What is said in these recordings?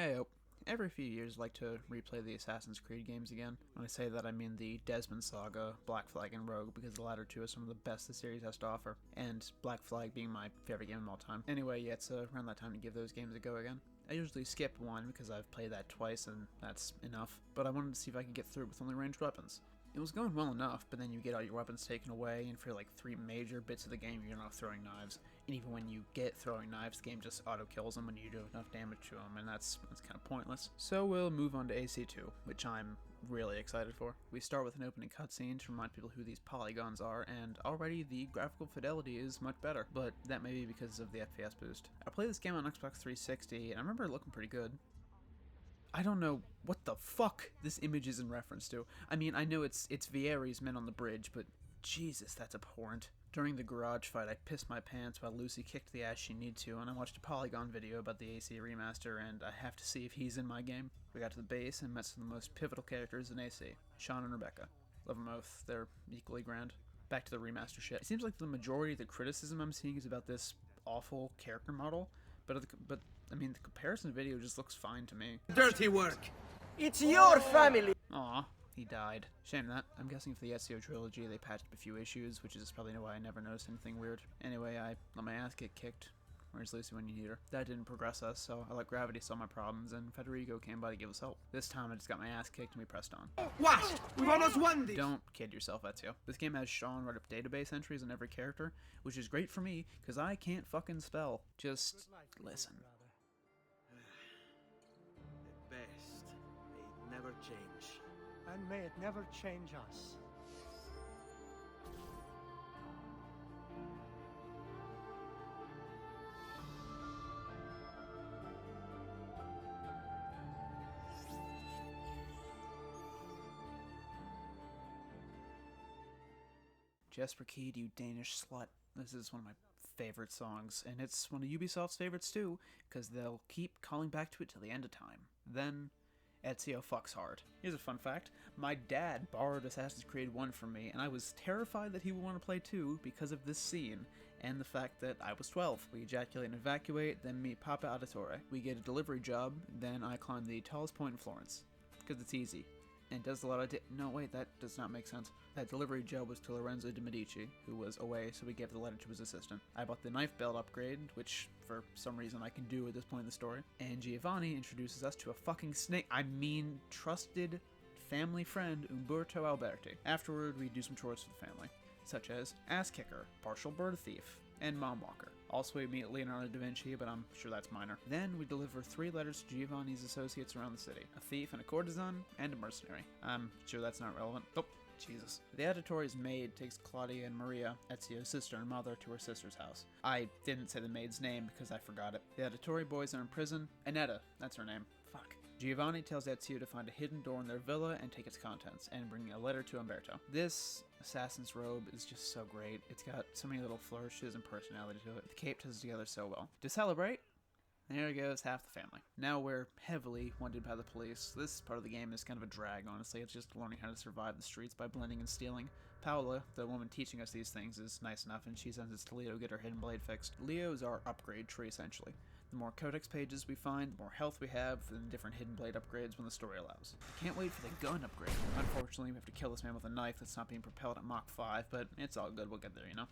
Heyo. Every few years I like to replay the Assassin's Creed games again. When I say that, I mean the Desmond Saga, Black Flag, and Rogue, because the latter two are some of the best the series has to offer, and Black Flag being my favorite game of all time. Anyway, yeah, it's around that time to give those games a go again. I usually skip one because I've played that twice and that's enough, but I wanted to see if I could get through it with only ranged weapons. It was going well enough, but then you get all your weapons taken away, and for like 3 major bits of the game, you're not throwing knives. And even when you get throwing knives, the game just auto-kills them when you do enough damage to them, and that's kind of pointless. So we'll move on to AC2, which I'm really excited for. We start with an opening cutscene to remind people who these polygons are, and already the graphical fidelity is much better, but that may be because of the FPS boost. I played this game on Xbox 360, and I remember it looking pretty good. I don't know what the fuck this image is in reference to. I mean, I know it's Vieri's men on the bridge, but Jesus, that's abhorrent. During the garage fight, I pissed my pants while Lucy kicked the ass she needed to, and I watched a Polygon video about the AC remaster, and I have to see if he's in my game. We got to the base and met some of the most pivotal characters in AC, Sean and Rebecca. Love them both, they're equally grand. Back to the remaster shit. It seems like the majority of the criticism I'm seeing is about this awful character model, but I mean, the comparison video just looks fine to me. Dirty work! It's your family! Aw, he died. Shame that. I'm guessing for the Ezio trilogy they patched up a few issues, which is probably why I never noticed anything weird. Anyway, I let my ass get kicked. Where's Lucy when you need her? That didn't progress us, so I let Gravity solve my problems, and Federico came by to give us help. This time I just got my ass kicked and we pressed on. What? We've almost won this! Don't kid yourself, Ezio. This game has Sean write up database entries on every character, which is great for me, because I can't fucking spell. Just listen. The best may never change. And may it never change us. Jesper Kyd, you Danish slut. This is one of my favorite songs, and it's one of Ubisoft's favorites too, because they'll keep calling back to it till the end of time. Then, Ezio fucks hard. Here's a fun fact. My dad borrowed Assassin's Creed 1 from me, and I was terrified that he would want to play 2 because of this scene, and the fact that I was 12. We ejaculate and evacuate, then meet Papa Auditore. We get a delivery job, then I climb the tallest point in Florence. Because it's easy. And does a lot of no, wait, that does not make sense. That delivery job was to Lorenzo de Medici, who was away, so we gave the letter to his assistant. I bought the knife belt upgrade, which, for some reason, I can do at this point in the story. And Giovanni introduces us to a fucking snake, trusted family friend, Umberto Alberti. Afterward, we do some chores for the family, such as ass kicker, partial bird thief, and mom walker. Also, we meet Leonardo da Vinci, but I'm sure that's minor. Then we deliver 3 letters to Giovanni's associates around the city. A thief and a courtesan, and a mercenary. I'm sure that's not relevant. Oh, Jesus. The Auditore's maid takes Claudia and Maria, Ezio's sister and mother, to her sister's house. I didn't say the maid's name because I forgot it. The Auditore boys are in prison. Annetta, that's her name. Fuck. Giovanni tells Ezio to find a hidden door in their villa and take its contents, and bring a letter to Umberto. This assassin's robe is just so great. It's got so many little flourishes and personality to it. The cape ties together so well. To celebrate, there goes half the family. Now we're heavily wanted by the police. This part of the game is kind of a drag, honestly. It's just learning how to survive the streets by blending and stealing. Paola, the woman teaching us these things, is nice enough, and she sends us to Leo to get her hidden blade fixed. Leo is our upgrade tree, essentially. The more codex pages we find, the more health we have, and different hidden blade upgrades when the story allows. Can't wait for the gun upgrade. Unfortunately, we have to kill this man with a knife that's not being propelled at Mach 5, but it's all good, we'll get there, you know?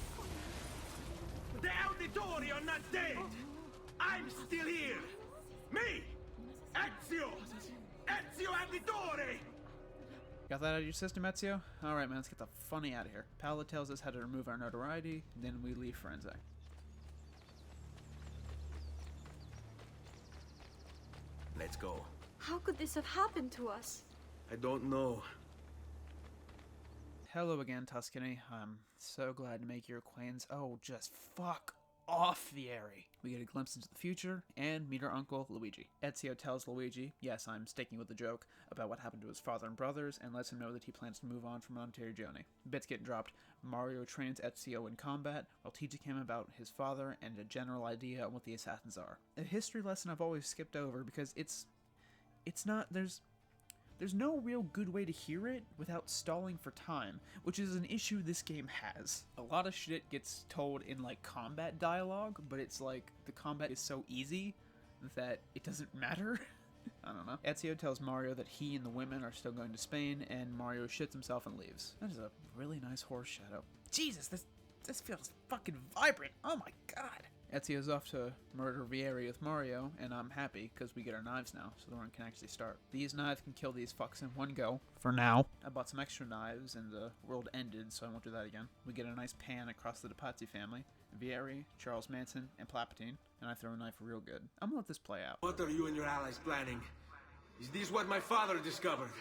The Auditore are not dead! I'm still here! Me! Ezio! Ezio Auditore! Got that out of your system, Ezio? Alright, man, let's get the funny out of here. Paola tells us how to remove our notoriety, then we leave Firenze. Let's go. How could this have happened to us? I don't know. Hello again, Tuscany. I'm so glad to make your acquaintance. Oh, just fuck off, Vieri. We get a glimpse into the future and meet our uncle, Luigi. Ezio tells Luigi, yes, I'm sticking with the joke, about what happened to his father and brothers, and lets him know that he plans to move on from Monteriggioni. Bits get dropped. Mario trains Ezio in combat while teaching him about his father and a general idea on what the assassins are. A history lesson I've always skipped over because it's not, there's no real good way to hear it without stalling for time, which is an issue this game has. A lot of shit gets told in, like, combat dialogue, but it's like, the combat is so easy that it doesn't matter. I don't know. Ezio tells Mario that he and the women are still going to Spain, and Mario shits himself and leaves. That is a really nice horse shadow. Jesus, this feels fucking vibrant. Oh my god. Ezio's off to murder Vieri with Mario, and I'm happy because we get our knives now, so the run can actually start. These knives can kill these fucks in one go, for now. I bought some extra knives, and the world ended, so I won't do that again. We get a nice pan across the DePazzi family. Vieri, Charles Manson, and Palpatine, and I throw a knife real good. I'm gonna let this play out. What are you and your allies planning? Is this what my father discovered?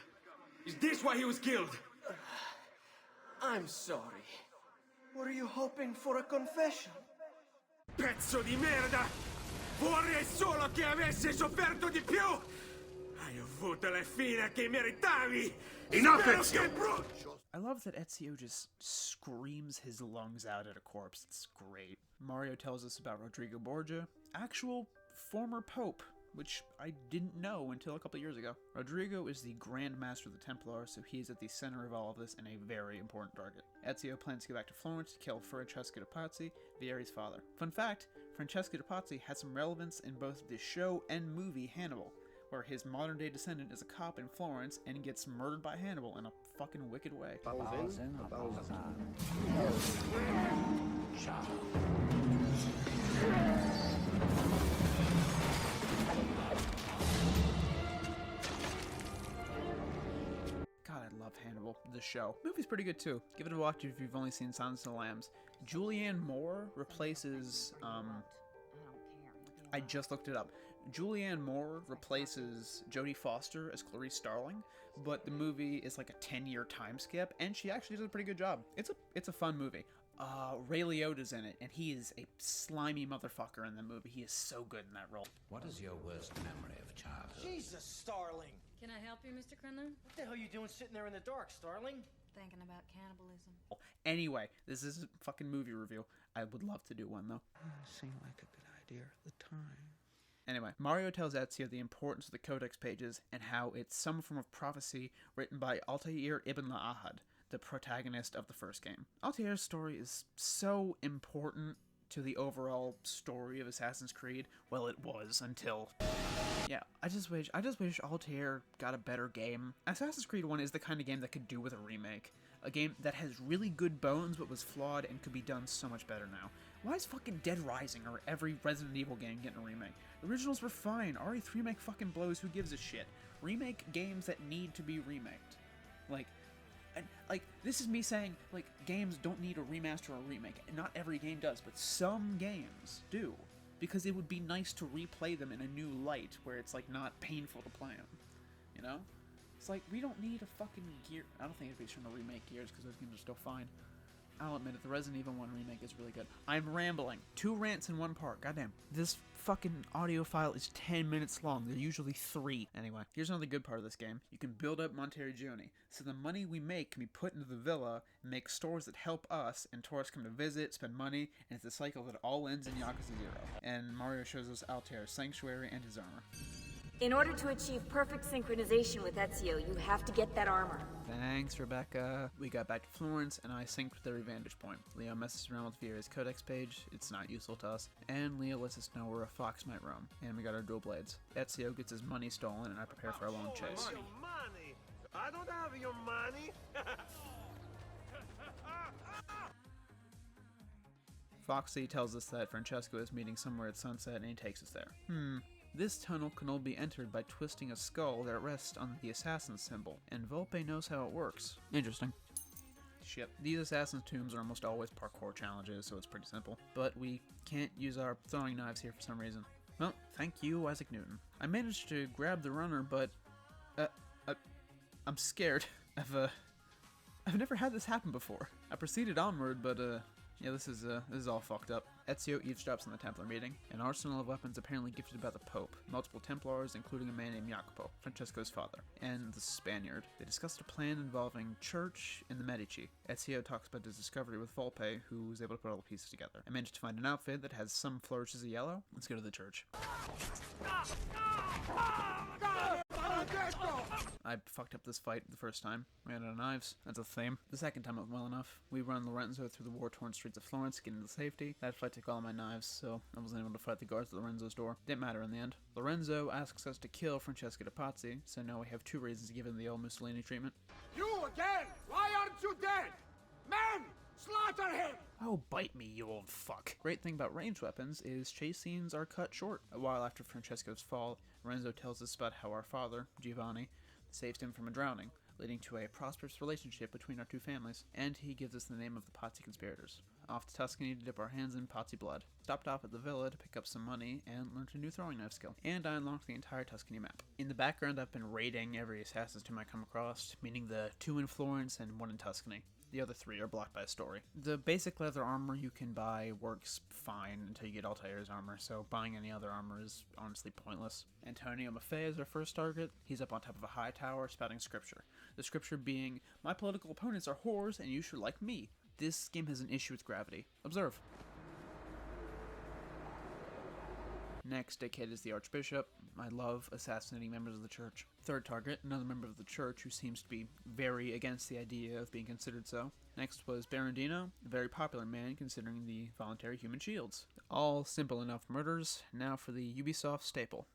Is this why he was killed? I'm sorry. Were you hoping for a confession? Pezzo di merda! Vorrei solo che avessi sofferto di più! Hai avuto la fine che meritavi! Enough, Ezio! I love that Ezio just screams his lungs out at a corpse. It's great. Mario tells us about Rodrigo Borgia, actual former pope, which I didn't know until a couple years ago. Rodrigo is the Grand Master of the Templars, so he is at the center of all of this and a very important target. Ezio plans to go back to Florence to kill Francesco de Pazzi, Vieri's father. Fun fact, Francesco de Pazzi has some relevance in both the show and movie Hannibal, where his modern-day descendant is a cop in Florence and gets murdered by Hannibal in a fucking wicked way. God, I love Hannibal, the show. The movie's pretty good too. Give it a watch if you've only seen Silence of the Lambs. Julianne Moore replaces, I just looked it up. Julianne Moore replaces Jodie Foster as Clarice Starling, but the movie is like a 10-year time skip, and she actually does a pretty good job. It's a fun movie. Ray Liotta's in it, and he is a slimy motherfucker in the movie. He is so good in that role. What is your worst memory of childhood? Jesus, Starling. Can I help you, Mr. Quinlan? What the hell are you doing sitting there in the dark, Starling? Thinking about cannibalism. Anyway, this is a fucking movie review. I would love to do one, though. Seemed like a good idea at the time. Anyway, Mario tells Ezio the importance of the Codex pages and how it's some form of prophecy written by Altair ibn La'ahad, the protagonist of the first game. Altair's story is so important to the overall story of Assassin's Creed. Well, it was until... Yeah, I just wish Altair got a better game. Assassin's Creed 1 is the kind of game that could do with a remake. A game that has really good bones but was flawed and could be done so much better now. Why is fucking Dead Rising or every Resident Evil game getting a remake? Originals were fine. RE3 remake fucking blows. Who gives a shit? Remake games that need to be remaked. This is me saying, games don't need a remaster or a remake. Not every game does, but some games do. Because it would be nice to replay them in a new light, where it's, not painful to play them. You know? It's we don't need a fucking Gear... I don't think anybody's trying to remake Gears, because those games are still fine. I'll admit it, the Resident Evil 1 remake is really good. I'm rambling. 2 rants in one part. Goddamn. This fucking audio file is 10 minutes long. They're usually 3. Anyway, here's another good part of this game. You can build up Monteriggioni. So the money we make can be put into the villa, and make stores that help us, and tourists come to visit, spend money, and it's a cycle that all ends in Yakuza 0. And Mario shows us Altair's sanctuary and his armor. In order to achieve perfect synchronization with Ezio, you have to get that armor. Thanks, Rebecca. We got back to Florence, and I synced with every vantage point. Leo messes around with Vieri's Codex page. It's not useful to us. And Leo lets us know where a fox might roam. And we got our dual blades. Ezio gets his money stolen, and I prepare for our lone chase. Money? I don't have your money. Foxy tells us that Francesco is meeting somewhere at sunset, and he takes us there. This tunnel can only be entered by twisting a skull that rests on the assassin symbol, and Volpe knows how it works. Interesting. Shit. These assassin's tombs are almost always parkour challenges, so it's pretty simple. But we can't use our throwing knives here for some reason. Well, thank you, Isaac Newton. I managed to grab the runner, but... I'm scared. I've never had this happen before. I proceeded onward, but, yeah, this is all fucked up. Ezio eavesdrops on the Templar meeting. An arsenal of weapons apparently gifted by the Pope. Multiple Templars, including a man named Jacopo, Francesco's father, and the Spaniard. They discussed a plan involving Church and the Medici. Ezio talks about his discovery with Volpe, who was able to put all the pieces together. I managed to find an outfit that has some flourishes of yellow. Let's go to the church. I I fucked up this fight the first time. Ran out of knives. That's a theme. The second time it went well enough. We run Lorenzo through the war-torn streets of Florence, getting to safety. That fight took all my knives, so I wasn't able to fight the guards at Lorenzo's door. Didn't matter in the end. Lorenzo asks us to kill Francesca de Pazzi, so now we have 2 reasons to give him the old Mussolini treatment. You again? Why aren't you dead? Men! Slaughter him! Oh, bite me, you old fuck. Great thing about ranged weapons is chase scenes are cut short. A while after Francesco's fall, Lorenzo tells us about how our father, Giovanni, saved him from a drowning, leading to a prosperous relationship between our 2 families, and he gives us the name of the Pazzi conspirators. Off to Tuscany to dip our hands in Pazzi blood. Stopped off at the villa to pick up some money and learned a new throwing knife skill. And I unlocked the entire Tuscany map. In the background, I've been raiding every assassin's tomb I come across, meaning the 2 in Florence and 1 in Tuscany. The other 3 are blocked by a story. The basic leather armor you can buy works fine until you get Altair's armor, so buying any other armor is honestly pointless. Antonio Maffei is our first target. He's up on top of a high tower spouting scripture. The scripture being, "My political opponents are whores and you should like me." This game has an issue with gravity. Observe. Next, Dickhead is the Archbishop. I love assassinating members of the church. Third target, another member of the church who seems to be very against the idea of being considered so. Next was Barandino, a very popular man considering the voluntary human shields. All simple enough murders. Now for the Ubisoft staple.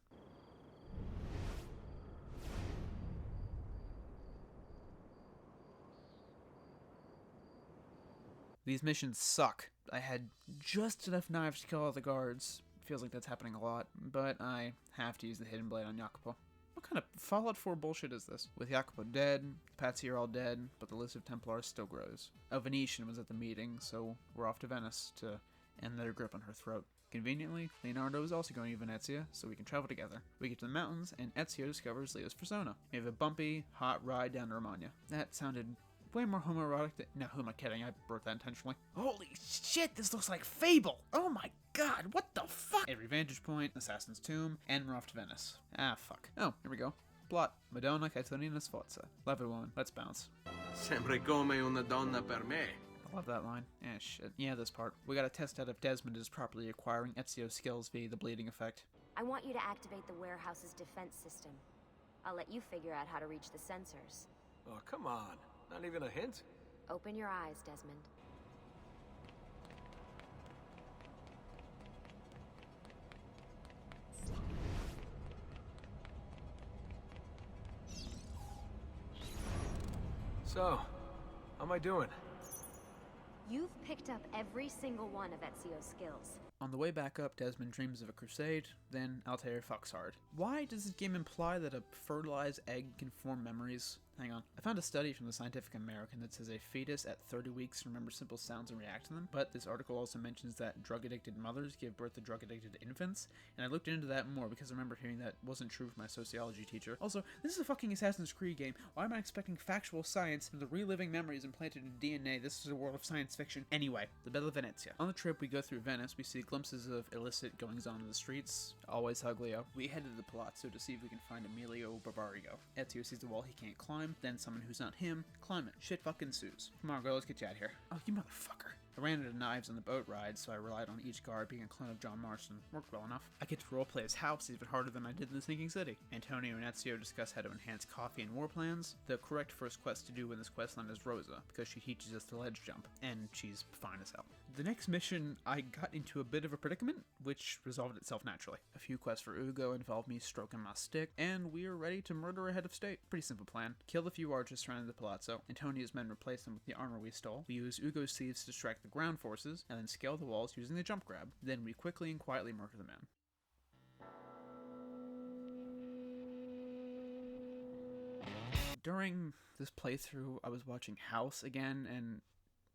These missions suck. I had just enough knives to kill all the guards. Feels like that's happening a lot, but I have to use the hidden blade on Jacopo. What kind of Fallout 4 bullshit is this? With Jacopo dead, the Pazzi are all dead, but the list of Templars still grows. A Venetian was at the meeting, so we're off to Venice to end their grip on her throat. Conveniently, Leonardo is also going to Venezia, so we can travel together. We get to the mountains, and Ezio discovers Leo's persona. We have a bumpy, hot ride down to Romagna. That sounded way more homoerotic than— no, who am I kidding? I wrote that intentionally. Holy shit, this looks like Fable! Oh my god, what the fuck? Every vantage point, Assassin's Tomb, and we're off to Venice. Ah, fuck. Oh, here we go. Plot. Madonna Caterina Sforza. Love it, woman. Let's bounce. Sempre come una donna per me. I love that line. Eh, shit. Yeah, this part. We gotta test out if Desmond is properly acquiring Ezio's skills via the bleeding effect. I want you to activate the warehouse's defense system. I'll let you figure out how to reach the sensors. Oh, come on. Not even a hint? Open your eyes, Desmond. So, how am I doing? You've picked up every single one of Ezio's skills. On the way back up, Desmond dreams of a crusade, then Altair fucks hard. Why does this game imply that a fertilized egg can form memories? Hang on. I found a study from the Scientific American that says a fetus at 30 weeks remembers simple sounds and react to them, but this article also mentions that drug-addicted mothers give birth to drug-addicted infants, and I looked into that more because I remember hearing that wasn't true from my sociology teacher. Also, this is a fucking Assassin's Creed game. Why am I expecting factual science from the reliving memories implanted in DNA? This is a world of science fiction. Anyway, the Bella Venezia. On the trip we go through Venice, we see glimpses of illicit goings-on in the streets. Always hug Leo. We head to the Palazzo to see if we can find Emilio Barbarigo. Ezio sees the wall he can't climb, then someone who's not him, climb it. Shit fucking ensues. Come on, girl, let's get you out of here. Oh, you motherfucker. I ran out of knives on the boat ride, so I relied on each guard being a clone of John Marston. Worked well enough. I get to roleplay his house even harder than I did in the Sinking City. Antonio and Ezio discuss how to enhance coffee and war plans. The correct first quest to do in this questline is Rosa, because she teaches us the ledge jump, and she's fine as hell. The next mission, I got into a bit of a predicament, which resolved itself naturally. A few quests for Ugo involved me stroking my stick, and we are ready to murder a head of state. Pretty simple plan. Kill the few archers surrounding the palazzo. Antonio's men replace them with the armor we stole. We use Ugo's thieves to distract the ground forces, and then scale the walls using the jump grab. Then we quickly and quietly murder the men. During this playthrough, I was watching House again, and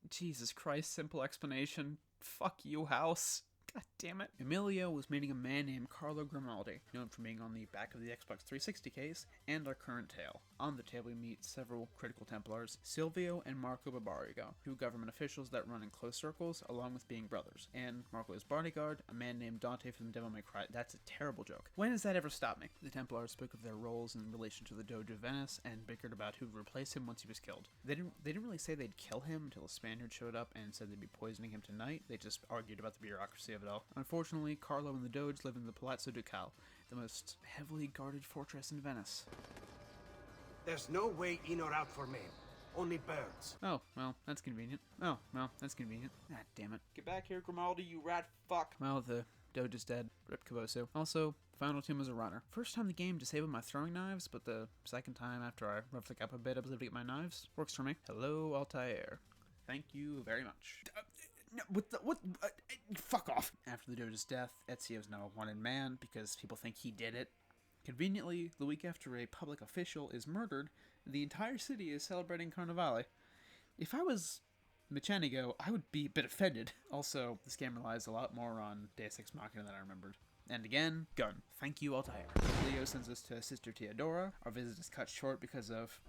Jesus Christ, simple explanation. Fuck you, House. God damn it. Emilio was meeting a man named Carlo Grimaldi, known for being on the back of the Xbox 360 case, and our current tale. On the tale we meet several critical Templars, Silvio and Marco Barbarigo, two government officials that run in close circles, along with being brothers, and Marco's bodyguard, a man named Dante from Devil May Cry. That's a terrible joke. When does that ever stop me? The Templars spoke of their roles in relation to the Doge of Venice, and bickered about who would replace him once he was killed. They didn't really say they'd kill him until a Spaniard showed up and said they'd be poisoning him tonight. They just argued about the bureaucracy of it all. Unfortunately, Carlo and the Doge live in the Palazzo Ducale, the most heavily guarded fortress in Venice. There's no way in or out for men. Only birds. Oh, well, that's convenient. Oh, well, that's convenient. Ah, damn it. Get back here, Grimaldi, you rat fuck. Well, the Doge is dead. Rip Caboso. Also, Final Tomb was a runner. First time the game disabled my throwing knives, but the second time after I roughly got up a bit, I was able to get my knives. Works for me. Hello, Altair. Thank you very much. Fuck off. After the Doge's death, Ezio is now a wanted man because people think he did it. Conveniently, the week after a public official is murdered, the entire city is celebrating Carnivale. If I was Mechanigo, I would be a bit offended. Also, this game relies a lot more on Deus Ex Machina than I remembered. And again, gun. Thank you, Altair. Leo sends us to Sister Theodora. Our visit is cut short because of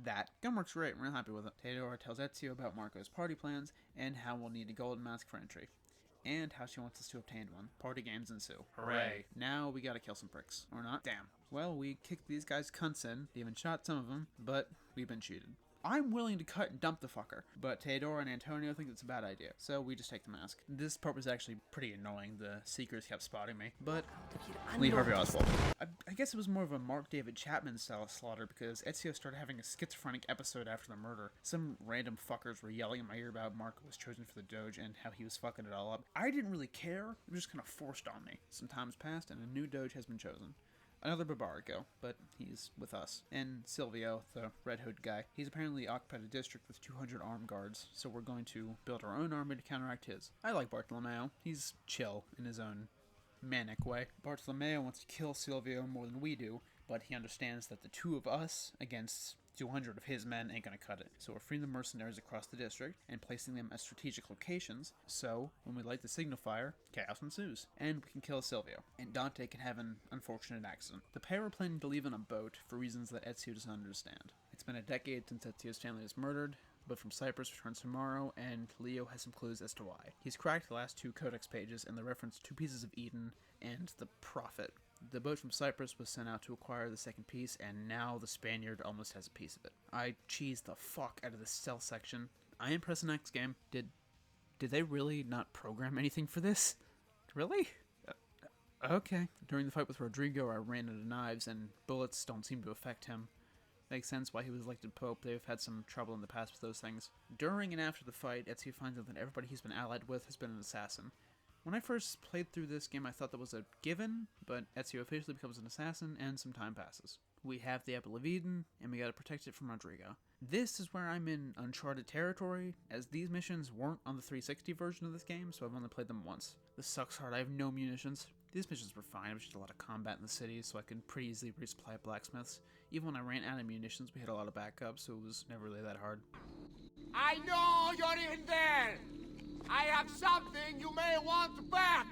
that. Gun works great, I'm real happy with it. Theodora tells Ezio about Marco's party plans and how we'll need a golden mask for entry. And how she wants us to obtain one. Party games ensue. Hooray. Now we gotta kill some pricks. Or not. Damn. Well, we kicked these guys' cunts in, even shot some of them, but we've been cheated. I'm willing to cut and dump the fucker, but Theodora and Antonio think it's a bad idea, so we just take the mask. This part was actually pretty annoying. The Seekers kept spotting me, but Lee Harvey Oswald. I guess it was more of a Mark David Chapman style slaughter because Ezio started having a schizophrenic episode after the murder. Some random fuckers were yelling in my ear about Marco was chosen for the Doge and how he was fucking it all up. I didn't really care, it was just kind of forced on me. Some time's passed and a new Doge has been chosen. Another Barbarigo, but he's with us. And Silvio, the Red Hood guy, he's apparently occupied a district with 200 armed guards, so we're going to build our own army to counteract his. I like Bartolomeo. He's chill in his own manic way. Bartolomeo wants to kill Silvio more than we do, but he understands that the two of us against 200 of his men ain't gonna cut it. So we're freeing the mercenaries across the district and placing them at strategic locations, so when we light the signal fire, chaos ensues. And we can kill Silvio, and Dante can have an unfortunate accident. The pair are planning to leave on a boat for reasons that Ezio doesn't understand. It's been a decade since Ezio's family was murdered, but from Cyprus returns tomorrow, and Leo has some clues as to why. He's cracked the last two codex pages, and they reference two pieces of Eden and the Prophet. The boat from Cyprus was sent out to acquire the second piece, and now the Spaniard almost has a piece of it. I cheesed the fuck out of the stealth section. I am pressing X game. Did they really not program anything for this? Really? Okay. During the fight with Rodrigo, I ran out of knives, and bullets don't seem to affect him. Makes sense why he was elected Pope. They've had some trouble in the past with those things. During and after the fight, Ezio finds out that everybody he's been allied with has been an assassin. When I first played through this game, I thought that was a given, but Ezio officially becomes an assassin, and some time passes. We have the Apple of Eden, and we gotta protect it from Rodrigo. This is where I'm in uncharted territory, as these missions weren't on the 360 version of this game, so I've only played them once. This sucks hard, I have no munitions. These missions were fine, it was just a lot of combat in the city, so I could pretty easily resupply at blacksmiths. Even when I ran out of munitions, we had a lot of backups, so it was never really that hard. I know you're in there! I have something you may want back!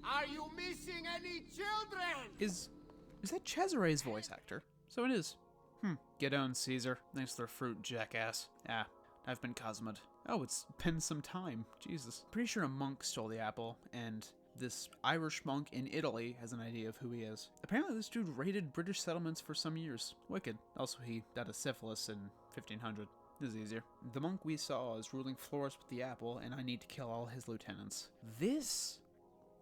Are you missing any children? Is that Cesare's voice actor? So it is. Get on, Caesar. Thanks for the fruit, jackass. Ah, I've been Cosmoed. Oh, it's been some time. Jesus. Pretty sure a monk stole the apple, and this Irish monk in Italy has an idea of who he is. Apparently this dude raided British settlements for some years. Wicked. Also, he died of syphilis in 1500. This is easier. The monk we saw is ruling Florence with the apple, and I need to kill all his lieutenants. This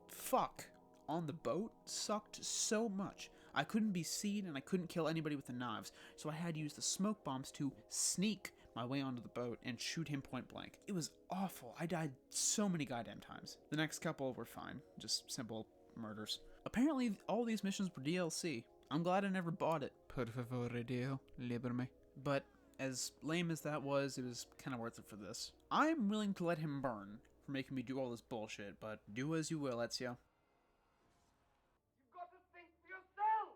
fuck on the boat sucked so much. I couldn't be seen, and I couldn't kill anybody with the knives, so I had to use the smoke bombs to sneak my way onto the boat and shoot him point blank. It was awful. I died so many goddamn times. The next couple were fine. Just simple murders. Apparently, all these missions were DLC. I'm glad I never bought it. Per favore, Dio, liberami. But as lame as that was, it was kind of worth it for this. I'm willing to let him burn for making me do all this bullshit, but do as you will, Ezio. You've got to think for yourself!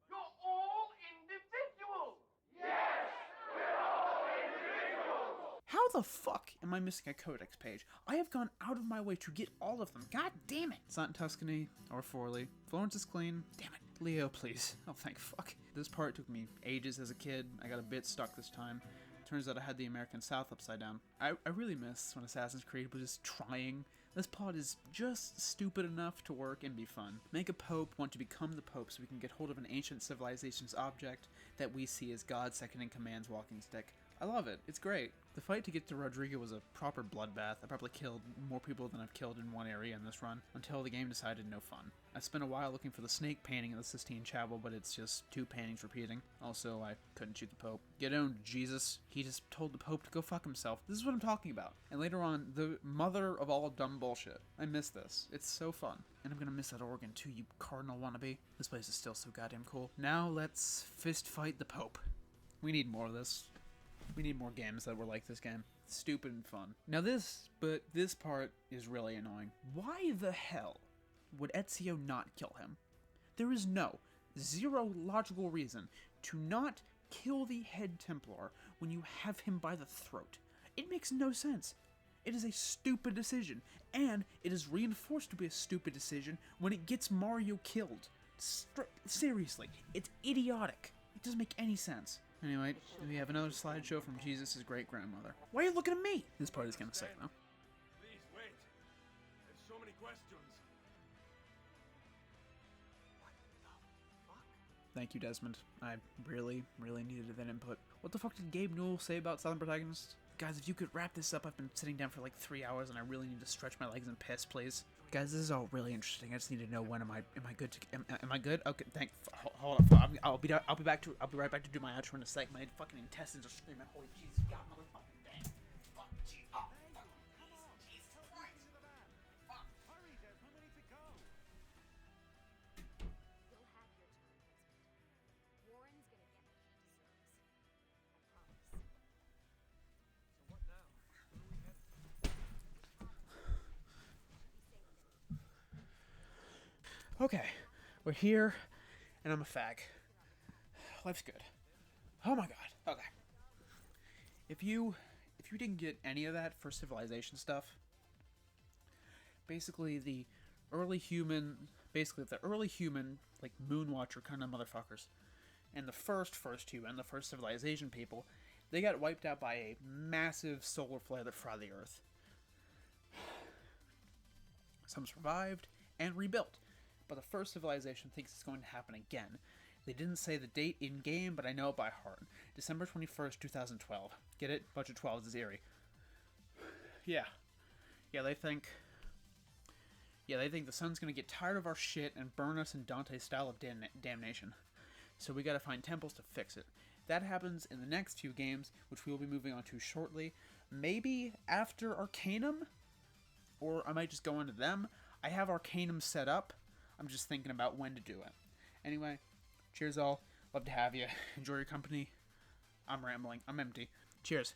You're all individuals! Yes! We're all individuals! How the fuck am I missing a codex page? I have gone out of my way to get all of them. God damn it! It's not in Tuscany or Forlì. Florence is clean. Damn it. Leo, please. Oh, thank fuck. This part took me ages as a kid. I got a bit stuck this time. Turns out I had the American South upside down. I really miss when Assassin's Creed was just trying. This plot is just stupid enough to work and be fun. Make a pope want to become the pope so we can get hold of an ancient civilization's object that we see as God's second-in-command's walking stick. I love it. It's great. The fight to get to Rodrigo was a proper bloodbath. I probably killed more people than I've killed in one area in this run, until the game decided no fun. I spent a while looking for the snake painting in the Sistine Chapel, but it's just 2 paintings repeating. Also, I couldn't shoot the Pope. Get owned, Jesus. He just told the Pope to go fuck himself. This is what I'm talking about. And later on, the mother of all dumb bullshit. I miss this. It's so fun. And I'm gonna miss that organ too, you cardinal wannabe. This place is still so goddamn cool. Now let's fist fight the Pope. We need more of this. We need more games that were like this game. Stupid and fun. Now this part is really annoying. Why the hell would Ezio not kill him? There is zero logical reason to not kill the head Templar when you have him by the throat. It makes no sense. It is a stupid decision, and it is reinforced to be a stupid decision when it gets Mario killed. Seriously, it's idiotic. It doesn't make any sense. Anyway, we have another slideshow from Jesus' great-grandmother. Why are you looking at me? This part is kind of sick, though. Please wait. There's so many questions. Thank you, Desmond. I really, really needed that input. What the fuck did Gabe Newell say about Southern Protagonists? Guys, if you could wrap this up, I've been sitting down for like 3 hours and I really need to stretch my legs and piss, please. Guys, this is all really interesting. I just need to know when am I good to am I good? Okay, hold on. I'll be right back to do my outro in a sec. My fucking intestines are screaming. Holy Jesus, God, motherfucking dang. Fuck, jeez, oh, fuck, Jesus Christ. Fuck. Hurry, Desmond, we need to go. You'll have your turn, Desmond. Warren's gonna get what he deserves. I promise. So what now? Where are we headed? Okay, we're here, and I'm a fag. Life's good. Oh my god. Okay. If you didn't get any of that for Civilization stuff, basically the early human, like Moonwatcher kind of motherfuckers, and the first human, the first Civilization people, they got wiped out by a massive solar flare that fried the Earth. Some survived and rebuilt. But the first Civilization thinks it's going to happen again. They didn't say the date in-game, but I know it by heart. December 21st, 2012. Get it? Bunch of 12s is eerie. Yeah, they think the sun's going to get tired of our shit and burn us in Dante's style of damnation. So we got to find temples to fix it. That happens in the next few games, which we will be moving on to shortly. Maybe after Arcanum? Or I might just go into them. I have Arcanum set up. I'm just thinking about when to do it. Anyway, cheers all. Love to have you. Enjoy your company. I'm rambling. I'm empty. Cheers.